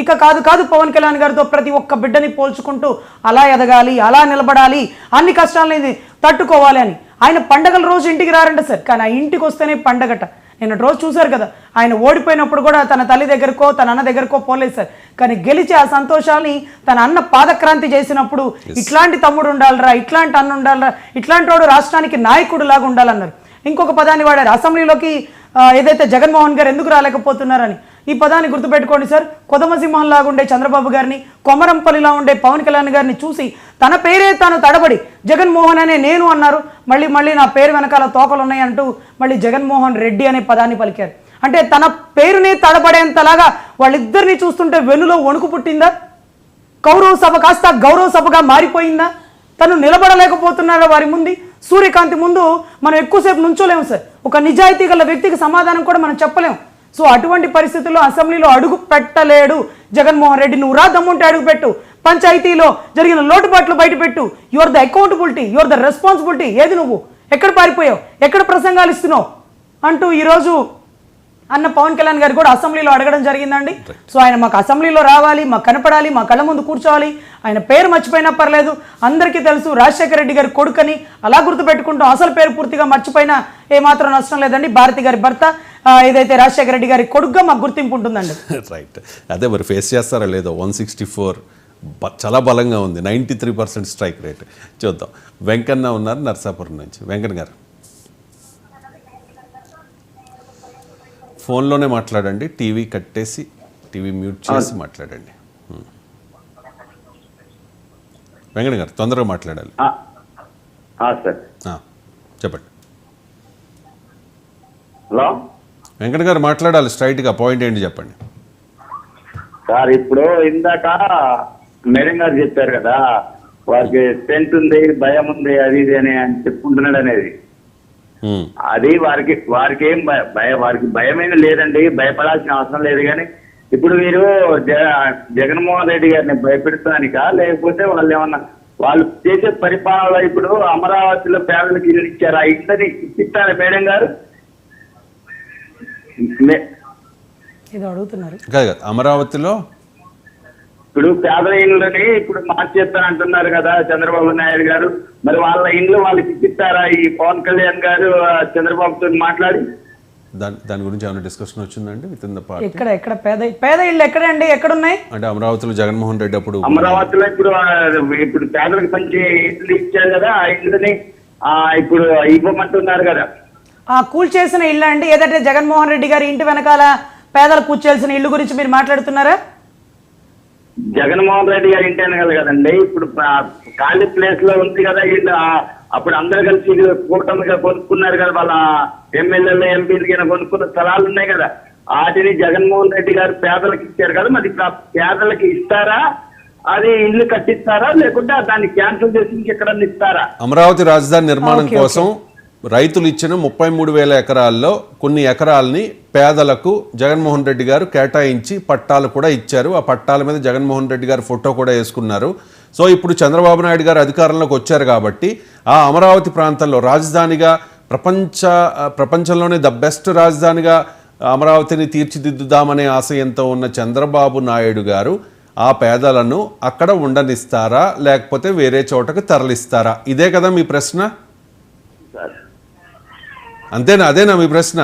ఇక కాదు పవన్ కళ్యాణ్ గారితో ప్రతి ఒక్క బిడ్డని పోల్చుకుంటూ అలా ఎదగాలి, అలా నిలబడాలి, అన్ని కష్టాలని తట్టుకోవాలి అని. ఆయన పండగల రోజు ఇంటికి రారంట సార్, కానీ ఆ ఇంటికి వస్తేనే పండగట. నిన్న రోజు చూశారు కదా, ఆయన ఓడిపోయినప్పుడు కూడా తన తల్లి దగ్గరకో తన అన్న దగ్గరకో పోలేదు సార్, కానీ గెలిచి ఆ సంతోషాన్ని తన అన్న పాదక్రాంతి చేసినప్పుడు ఇట్లాంటి తమ్ముడు ఉండాలరా, ఇట్లాంటి అన్న ఉండాలరా, ఇట్లాంటి వాడు రాష్ట్రానికి నాయకుడు లాగా ఉండాలన్నారు. ఇంకొక పదాన్ని వాడారు అసెంబ్లీలోకి, ఏదైతే జగన్మోహన్ గారు ఎందుకు రాలేకపోతున్నారని. ఈ పదాన్ని గుర్తుపెట్టుకోండి సార్. కొదమసింహం లాగా ఉండే చంద్రబాబు గారిని, కొమరంపల్లిలా ఉండే పవన్ కళ్యాణ్ గారిని చూసి తన పేరే తాను తడబడి జగన్మోహన్ అనే నేను అన్నారు. మళ్ళీ నా పేరు వెనకాల తోకలు ఉన్నాయి అంటూ మళ్ళీ జగన్మోహన్ రెడ్డి అనే పదాన్ని పలికారు. అంటే తన పేరునే తడబడేంతలాగా వాళ్ళిద్దరిని చూస్తుంటే వెన్నులో వణుకు పుట్టిందా? కౌరవ సభ కాస్త గౌరవ సభగా మారిపోయిందా? తను నిలబడలేకపోతున్నారా వారి ముందు? సూర్యకాంతి ముందు మనం ఎక్కువసేపు నుంచోలేము సార్. ఒక నిజాయితీ గల వ్యక్తికి సమాధానం కూడా మనం చెప్పలేము. సో అటువంటి పరిస్థితుల్లో అసెంబ్లీలో అడుగు పెట్టలేడు జగన్మోహన్ రెడ్డి. నువ్వు రా, దమ్ముంటే అడుగు పెట్టు, పంచాయతీలో జరిగిన లోటుపాట్లు బయట పెట్టు. Your the accountability, your the responsibility. ఏది నువ్వు ఎక్కడ పారిపోయావు, ఎక్కడ ప్రసంగాలు ఇస్తున్నావు అంటూ ఈరోజు అన్న పవన్ కళ్యాణ్ గారు కూడా అసెంబ్లీలో అడగడం జరిగిందండి. సో ఆయన మాకు అసెంబ్లీలో రావాలి, మాకు కనపడాలి, మా కళ్ళ ముందు కూర్చోవాలి. ఆయన పేరు మర్చిపోయినా పర్లేదు, అందరికీ తెలుసు రాజశేఖర రెడ్డి గారి కొడుకని, అలా గుర్తుపెట్టుకుంటాం. అసలు పేరు పూర్తిగా మర్చిపోయినా ఏమాత్రం నష్టం లేదండి. భారతి గారి భర్త, ఏదైతే రాజశేఖర రెడ్డి గారి కొడుకుగా మాకు గుర్తింపు ఉంటుందండి. రైట్, అదే మరి ఫేస్ చేస్తారా లేదో. 164 చాలా బలంగా ఉంది, 93% స్ట్రైక్ రేట్. చూద్దాం. వెంకన్న ఉన్నారు నర్సాపురం నుంచి. వెంకన్న గారు ఫోన్లోనే మాట్లాడండి, టీవీ కట్టేసి టీవీ మ్యూట్ చేసి మాట్లాడండి. వెంకన్న గారు తొందరగా మాట్లాడాలి. చెప్పండి. హలో వెంకన్న గారు మాట్లాడాలి, స్ట్రైట్గా పాయింట్ ఏంటి చెప్పండి సార్. ఇప్పుడు ఇందాక మేడం గారు చెప్పారు కదా, వారికి స్ట్రెంత్ ఉంది, భయం ఉంది, అది ఇది అని చెప్పుకుంటున్నాడు అనేది. అది వారికి ఏం వారికి భయమైన లేదండి, భయపడాల్సిన అవసరం లేదు. కానీ ఇప్పుడు మీరు జగన్మోహన్ రెడ్డి గారిని భయపెడతానిక, లేకపోతే వాళ్ళు ఏమన్నా వాళ్ళు చేసే పరిపాలన, ఇప్పుడు అమరావతిలో పేదలకు ఇల్లు ఇచ్చారు, ఆ ఇంటిని ఇప్పిస్తారా మేడం గారు? అమరావతిలో ఇప్పుడు పేదల ఇళ్ళని ఇప్పుడు మార్చేస్తాను అంటున్నారు కదా చంద్రబాబు నాయుడు గారు. మరి వాళ్ళ ఇండ్లు వాళ్ళకి ఇప్పిస్తారా ఈ పవన్ కళ్యాణ్ గారు చంద్రబాబుతో మాట్లాడి? దాని గురించి ఏమైనా డిస్కషన్ వచ్చిందండి విత్ ఇన్ ద పార్టీ? ఎక్కడ పేద ఇళ్ళు ఎక్కడండి, ఎక్కడున్నాయి? అంటే అమరావతిలో జగన్మోహన్ రెడ్డి అప్పుడు అమరావతిలో ఇప్పుడు పేదలకు పంచి ఇండ్లు ఇచ్చారు కదా, ఆ ఇండ్లని ఇప్పుడు ఇవ్వమంటున్నారు కదా. కూల్చేసిన ఇల్లు అండి, ఏదంటే జగన్మోహన్ రెడ్డి గారి ఇంటి వెనకాల పేదలు కూల్చేసిన ఇల్లు గురించి మీరు మాట్లాడుతున్నారా? జగన్మోహన్ రెడ్డి గారి ఇంటి అనగల కదండి, ఇప్పుడు ఖాళీ ప్లేస్ లో ఉంది కదా ఇల్లు. అప్పుడు అందరు కలిసి కూటమిగా కొనుక్కున్నారు కదా, వాళ్ళ ఎమ్మెల్యేలు ఎంపీలు కొనుక్కున్న స్థలాలు ఉన్నాయి కదా, వాటిని జగన్మోహన్ రెడ్డి గారు పేదలకు ఇచ్చారు కదా. మరి పేదలకు ఇస్తారా, అది ఇల్లు కట్టిస్తారా, లేకుంటే దాన్ని క్యాన్సిల్ చేసి ఇంకెక్కడన్నా ఇస్తారా? అమరావతి రాజధాని నిర్మాణం కోసం రైతులు ఇచ్చిన 33,000 ఎకరాల్లో కొన్ని ఎకరాలని పేదలకు జగన్మోహన్ రెడ్డి గారు కేటాయించి పట్టాలు కూడా ఇచ్చారు. ఆ పట్టాల మీద జగన్మోహన్ రెడ్డి గారు ఫోటో కూడా వేసుకున్నారు. సో ఇప్పుడు చంద్రబాబు నాయుడు గారు అధికారంలోకి వచ్చారు కాబట్టి ఆ అమరావతి ప్రాంతంలో రాజధానిగా ప్రపంచంలోనే ద బెస్ట్ రాజధానిగా అమరావతిని తీర్చిదిద్దుదామనే ఆశయంతో ఉన్న చంద్రబాబు నాయుడు గారు ఆ పేదలను అక్కడ ఉండనిస్తారా, లేకపోతే వేరే చోటకు తరలిస్తారా? ఇదే కదా మీ ప్రశ్న? అంతేనా? అదేనా మీ ప్రశ్న?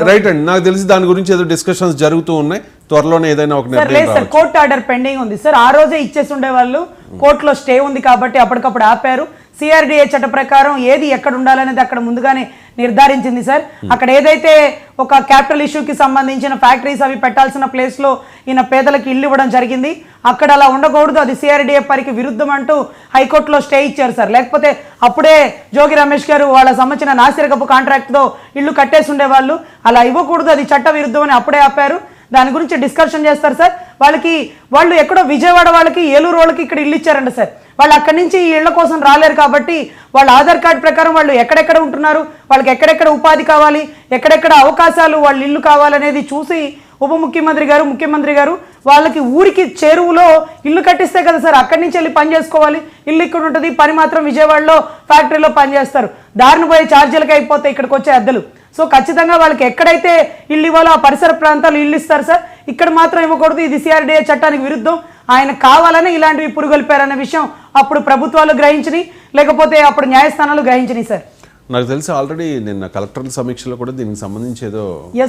రైట్ అండి, నాకు తెలిసి దాని గురించి ఏదో డిస్కషన్స్ జరుగుతూ ఉన్నాయి. త్వరలోనే ఏదైనా ఒక నిర్ణయం. కోర్టు ఆర్డర్ పెండింగ్ ఉంది సార్, ఆ రోజే ఇచ్చేసి ఉండే వాళ్ళు. కోర్టులో స్టే ఉంది కాబట్టి అప్పటికప్పుడు ఆపారు. సిఆర్డిఏ చట్ట ప్రకారం ఏది ఎక్కడ ఉండాలనేది అక్కడ ముందుగానే నిర్ధారించింది సార్. అక్కడ ఏదైతే ఒక క్యాపిటల్ ఇష్యూకి సంబంధించిన ఫ్యాక్టరీస్ అవి పెట్టాల్సిన ప్లేస్ లో ఈయన పేదలకు ఇల్లు ఇవ్వడం జరిగింది. అక్కడ అలా ఉండకూడదు, అది సిఆర్డిఏ పరికి విరుద్ధం అంటూ హైకోర్టులో స్టే ఇచ్చారు సార్. లేకపోతే అప్పుడే జోగి రమేష్ గారు వాళ్ళ సంబంధించిన నాసిరకపు కాంట్రాక్ట్ తో ఇల్లు కట్టేసి ఉండేవాళ్ళు. అలా ఇవ్వకూడదు, అది చట్ట విరుద్ధం అని అప్పుడే ఆపారు. దాని గురించి డిస్కషన్ చేస్తారు సార్. వాళ్ళు ఎక్కడో విజయవాడ వాళ్ళకి, ఏలూరు వాళ్ళకి ఇక్కడ ఇల్లు ఇచ్చారంట సార్. వాళ్ళు అక్కడి నుంచి ఈ ఇళ్ల కోసం రాలేరు కాబట్టి వాళ్ళ ఆధార్ కార్డు ప్రకారం వాళ్ళు ఎక్కడెక్కడ ఉంటున్నారు, వాళ్ళకి ఎక్కడెక్కడ ఉపాధి కావాలి, ఎక్కడెక్కడ అవకాశాలు వాళ్ళ ఇల్లు కావాలనేది చూసి ఉప ముఖ్యమంత్రి గారు ముఖ్యమంత్రి గారు వాళ్ళకి ఊరికి చెరువులో ఇల్లు కట్టిస్తే కదా సార్ అక్కడి నుంచి వెళ్ళి పని చేసుకోవాలి. ఇల్లు ఇక్కడ ఉంటుంది, పని మాత్రం విజయవాడలో ఫ్యాక్టరీలో పని చేస్తారు. దారిని పోయే ఛార్జీలకి అయిపోతే ఇక్కడికి వచ్చే అద్దెలు. సో ఖచ్చితంగా వాళ్ళకి ఎక్కడైతే ఇల్లు ఇవ్వాలో ఆ పరిసర ప్రాంతాలు ఇల్లు ఇస్తారు సార్. ఇక్కడ మాత్రం ఇవ్వకూడదు, ఇది సిఆర్డీఏ చట్టానికి విరుద్ధం. ఆయన కావాలని ఇలాంటివి పురుగొల్పారన్న విషయం అప్పుడు ప్రభుత్వాలు గ్రహించినాయి, లేకపోతే అప్పుడు న్యాయస్థానాలు గ్రహించినాయి సార్. నాకు తెలిసి ఆల్రెడీ నిన్న కలెక్టర్ సమీక్షలో కూడా దీనికి సంబంధించి ఏదో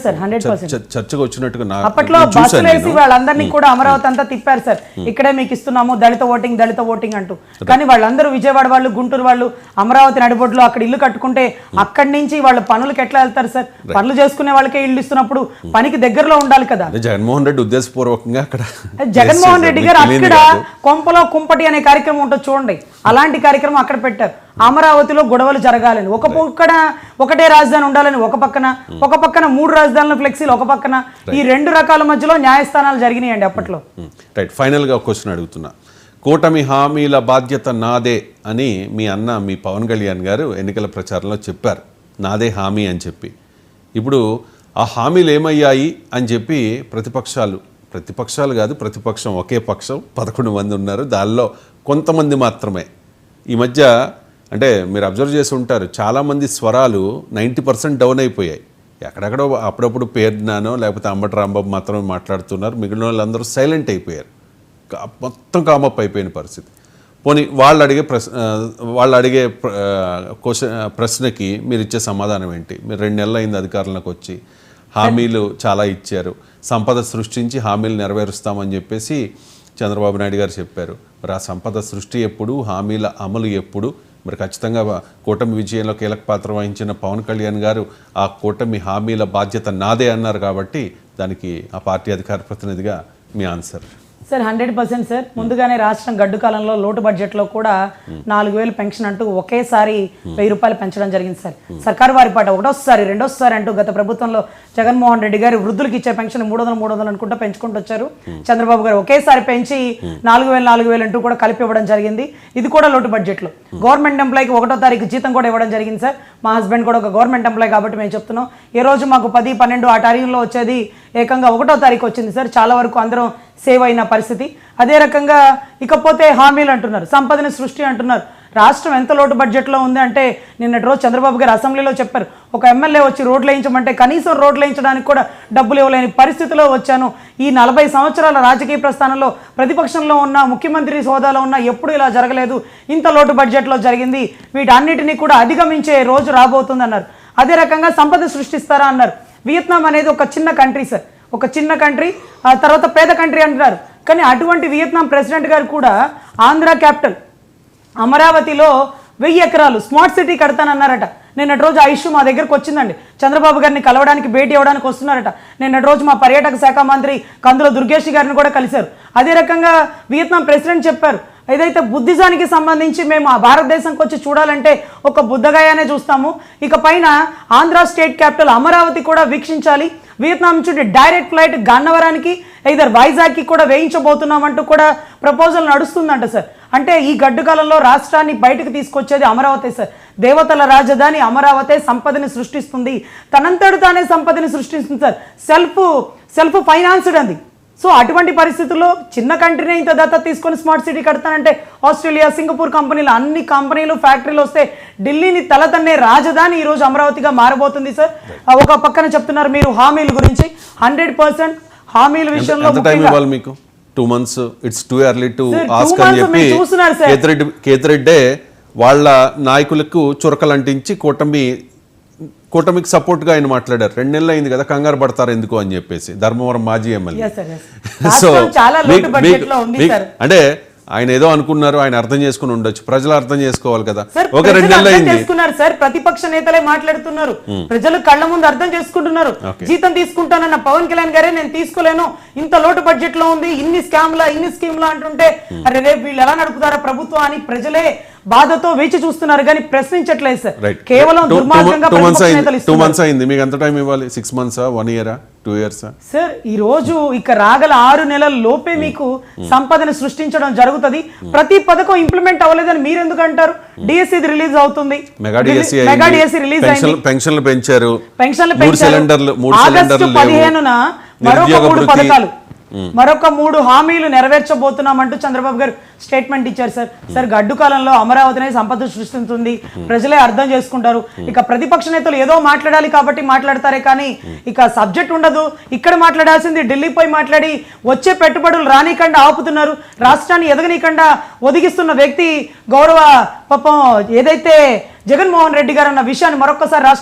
సార్ 100% చర్చకు వచ్చినట్టుగా అప్పట్లో బస్సులు వేసి వాళ్ళందరినీ కూడా అమరావతి అంతా తిప్పారు సార్. ఇక్కడే మీకు ఇస్తున్నాము దళిత ఓటింగ్ అంటూ. కానీ వాళ్ళందరూ విజయవాడ వాళ్ళు, గుంటూరు వాళ్ళు అమరావతి నడిబొడ్లో అక్కడ ఇల్లు కట్టుకుంటే అక్కడి నుంచి వాళ్ళు పనులకు ఎట్లా వెళ్తారు సార్? పనులు చేసుకునే వాళ్ళకే ఇల్లు ఇస్తున్నప్పుడు పనికి దగ్గరలో ఉండాలి కదా. జగన్మోహన్ రెడ్డి ఉద్దేశపూర్వకంగా అక్కడ జగన్మోహన్ రెడ్డి గారు అక్కడ కొంపలో కుంపటి అనే కార్యక్రమం ఉంటుంది చూడండి, అలాంటి కార్యక్రమం అక్కడ పెట్టారు. అమరావతిలో గొడవలు జరగాలని, ఒకటే రాజధాని ఉండాలని ఒక పక్కన 3 రాజధానుల ఫ్లెక్సీలు ఒక పక్కన, ఈ 2 రకాల మధ్యలో న్యాయస్థానాలు జరిగినాయండి అప్పట్లో. రైట్, ఫైనల్గా ఒక క్వశ్చన్ అడుగుతున్నా. కూటమి హామీల బాధ్యత నాదే అని మీ అన్న మీ పవన్ కళ్యాణ్ గారు ఎన్నికల ప్రచారంలో చెప్పారు, నాదే హామీ అని చెప్పి. ఇప్పుడు ఆ హామీలు ఏమయ్యాయి అని చెప్పి ప్రతిపక్షాలు కాదు, ప్రతిపక్షం ఒకే పక్షం 11 మంది ఉన్నారు, దానిలో కొంతమంది మాత్రమే ఈ మధ్య అంటే మీరు అబ్జర్వ్ చేసి ఉంటారు, చాలామంది స్వరాలు 90% డౌన్ అయిపోయాయి. ఎక్కడెక్కడో అప్పుడప్పుడు పేర్నానో లేకపోతే అంబటి రాంబాబు మాత్రమే మాట్లాడుతున్నారు, మిగిలిన వాళ్ళందరూ సైలెంట్ అయిపోయారు, మొత్తం కామప్ అయిపోయిన పరిస్థితి. పోనీ వాళ్ళు అడిగే ప్రశ్నకి మీరు ఇచ్చే సమాధానం ఏంటి? మీరు 2 నెలలు అయింది అధికారంలోకి వచ్చి, హామీలు చాలా ఇచ్చారు, సంపద సృష్టించి హామీలు నెరవేరుస్తామని చెప్పేసి చంద్రబాబు నాయుడు గారు చెప్పారు. మరి ఆ సంపద సృష్టి ఎప్పుడు, హామీల అమలు ఎప్పుడు? మరి ఖచ్చితంగా కూటమి విజయంలో కీలక పాత్ర వహించిన పవన్ కళ్యాణ్ గారు ఆ కూటమి హామీల బాధ్యత నాదే అన్నారు కాబట్టి దానికి ఆ పార్టీ అధికార ప్రతినిధిగా మీ ఆన్సర్. Sir 100% sir. ముందుగానే రాష్ట్రం గడ్డు కాలంలో లోటు బడ్జెట్లో కూడా 4,000 పెన్షన్ అంటూ ఒకేసారి 1,000 రూపాయలు పెంచడం జరిగింది సార్. సర్కారు వారి పాట ఒకటోసారి రెండోసారి అంటూ గత ప్రభుత్వంలో జగన్మోహన్ రెడ్డి గారు వృద్ధులకు ఇచ్చే పెన్షన్ 300 అనుకుంటా పెంచుకుంటూ వచ్చారు. చంద్రబాబు గారు ఒకేసారి పెంచి 4,000 అంటూ కూడా కలిపి ఇవ్వడం జరిగింది. ఇది కూడా లోటు బడ్జెట్లో. గవర్నమెంట్ ఎంప్లాయ్కి 1వ తారీఖు జీతం కూడా ఇవ్వడం జరిగింది సార్. మా హస్బెండ్ కూడా ఒక గవర్నమెంట్ ఎంప్లాయ్ కాబట్టి మేము చెప్తున్నాం, ఏ రోజు మాకు 10, 12 ఆ టారీఖులో వచ్చేది ఏకంగా 1వ తారీఖు వచ్చింది సార్. చాలా వరకు అందరం సేవ్ అయిన పరిస్థితి. అదే రకంగా ఇకపోతే హామీలు అంటున్నారు, సంపదని సృష్టి అంటున్నారు. రాష్ట్రం ఎంత లోటు బడ్జెట్లో ఉంది అంటే నిన్నటి రోజు చంద్రబాబు గారు అసెంబ్లీలో చెప్పారు, ఒక ఎమ్మెల్యే వచ్చి రోడ్లు వేయించమంటే కనీసం రోడ్లు వేయించడానికి కూడా డబ్బులు ఇవ్వలేని పరిస్థితిలో వచ్చాను. ఈ 40 సంవత్సరాల రాజకీయ ప్రస్థానంలో ప్రతిపక్షంలో ఉన్న, ముఖ్యమంత్రి హోదాలో ఉన్న ఎప్పుడు ఇలా జరగలేదు, ఇంత లోటు బడ్జెట్లో జరిగింది, వీటన్నిటినీ కూడా అధిగమించే రోజు రాబోతుంది అన్నారు. అదే రకంగా సంపద సృష్టిస్తారా అన్నారు. వియత్నాం అనేది ఒక చిన్న కంట్రీ సార్, ఒక చిన్న కంట్రీ, ఆ తర్వాత పేద కంట్రీ అంటున్నారు. కానీ అటువంటి వియత్నాం ప్రెసిడెంట్ గారు కూడా ఆంధ్ర క్యాపిటల్ అమరావతిలో 1000 ఎకరాలు స్మార్ట్ సిటీ కడతానన్నారట. నిన్నటి రోజు ఆ ఇష్యూ మా దగ్గరకు వచ్చిందండి. చంద్రబాబు గారిని కలవడానికి, భేటీ అవ్వడానికి వస్తున్నారట. నిన్నటి రోజు మా పర్యాటక శాఖ మంత్రి కందుల దుర్గేష్ గారిని కూడా కలిశారు. అదే రకంగా వియత్నాం ప్రెసిడెంట్ చెప్పారు, ఏదైతే బుద్ధిజానికి సంబంధించి మేము ఆ భారతదేశంకి వచ్చి చూడాలంటే ఒక బుద్ధగయానే చూస్తాము, ఇక పైన ఆంధ్ర స్టేట్ క్యాపిటల్ అమరావతి కూడా వీక్షించాలి, వియత్నాం నుంచి డైరెక్ట్ ఫ్లైట్ గన్నవరానికి ఇద్దరు వైజాగ్కి కూడా వేయించబోతున్నామంటూ కూడా ప్రపోజల్ నడుస్తుందంట సార్. అంటే ఈ గడ్డు కాలంలో రాష్ట్రాన్ని బయటకు తీసుకొచ్చేది అమరావతి సార్. దేవతల రాజధాని అమరావతి సంపదని సృష్టిస్తుంది, తనంతడు తానే సంపదని సృష్టిస్తుంది సార్. సెల్ఫ్ ఫైనాన్స్డ్ అంది. సో అటువంటి పరిస్థితుల్లో చిన్న కంట్రీనే ఇంత దత్తత తీసుకొని స్మార్ట్ సిటీ కడతానంటే ఆస్ట్రేలియా, సింగపూర్ కంపెనీలు, అన్ని కంపెనీలు, ఫ్యాక్టరీలు వస్తే ఢిల్లీని తలతన్నే రాజధాని ఈరోజు అమరావతిగా మారబోతుంది సార్. ఒక పక్కన చెప్తున్నారు మీరు హామీల గురించి, 100% హామీల విషయంలో 2 months it's too early to ask అని చెప్పి కేతిరెడ్డే వాళ్ళ నాయకులకు చురకలు అంటించి కూటమికి సపోర్ట్ గా ఆయన మాట్లాడారు. 2 నెలలు అయింది కదా, కంగారు పడతారు ఎందుకు అని చెప్పేసి ధర్మవరం మాజీ ఎమ్మెల్యే. సో అంటే ఆయన ఏదో అనుకున్నారు, ఆయన అర్థం చేసుకుని ఉండొచ్చు, ప్రజలు అర్థం చేసుకోవాలి కదా. ఒక 2 నెలలు అయింది సార్, ప్రతిపక్ష నేతలే మాట్లాడుతున్నారు, ప్రజలు కళ్ళ ముందు అర్థం చేసుకుంటున్నారు. జీతం తీసుకుంటానన్న పవన్ కళ్యాణ్ గారే నేను తీసుకోలేను, ఇంత లోటు బడ్జెట్ లో ఉంది, ఇన్ని స్కీమ్లా అంటుంటే అరే రేపు వీళ్ళు ఎలా నడుపుతారా ప్రభుత్వం అని ప్రజలే బాధతో వేచి చూస్తున్నారు కానీ ప్రశ్నించట్లేదు సార్. కేవలం దుర్మార్గంగా 2 months అయింది. మీకు ఎంత టైం ఇవ్వాలి? 6 months 1 year? 2 years? సార్ ఈ రోజు ఇక రాగల 6 నెలల లోపే మీకు సంపదను సృష్టించడం జరుగుతుంది. ప్రతి పథకం ఇంప్లిమెంట్ అవ్వలేదని మీరు ఎందుకు అంటారు? డిఎస్సి రిలీజ్ అవుతుంది, మెగా డిఎస్సి రిలీజ్ అయింది, పెన్షన్లు పెంచారు, పెన్షన్లు 3 సిలిండర్లు ఆగస్టు 15న మరొక 3 పథకాలు, మరొక 3 హామీలు నెరవేర్చబోతున్నామంటూ చంద్రబాబు గారు స్టేట్మెంట్ ఇచ్చారు సార్. సార్ గడ్డు కాలంలో అమరావతినే సంపద సృష్టిస్తుంది, ప్రజలే అర్థం చేసుకుంటారు. ఇక ప్రతిపక్ష నేతలు ఏదో మాట్లాడాలి కాబట్టి మాట్లాడతారే కానీ ఇక సబ్జెక్ట్ ఉండదు. ఇక్కడ మాట్లాడాల్సింది ఢిల్లీ పోయి మాట్లాడి వచ్చే పెట్టుబడులు రానికుండా ఆపుతున్నారు, రాష్ట్రాన్ని ఎదగనీకుండా ఒదిగిస్తున్న వ్యక్తి గౌరవ పాపం ఏదైతే జగన్మోహన్ రెడ్డి గారు అన్న విషయాన్ని మరొకసారి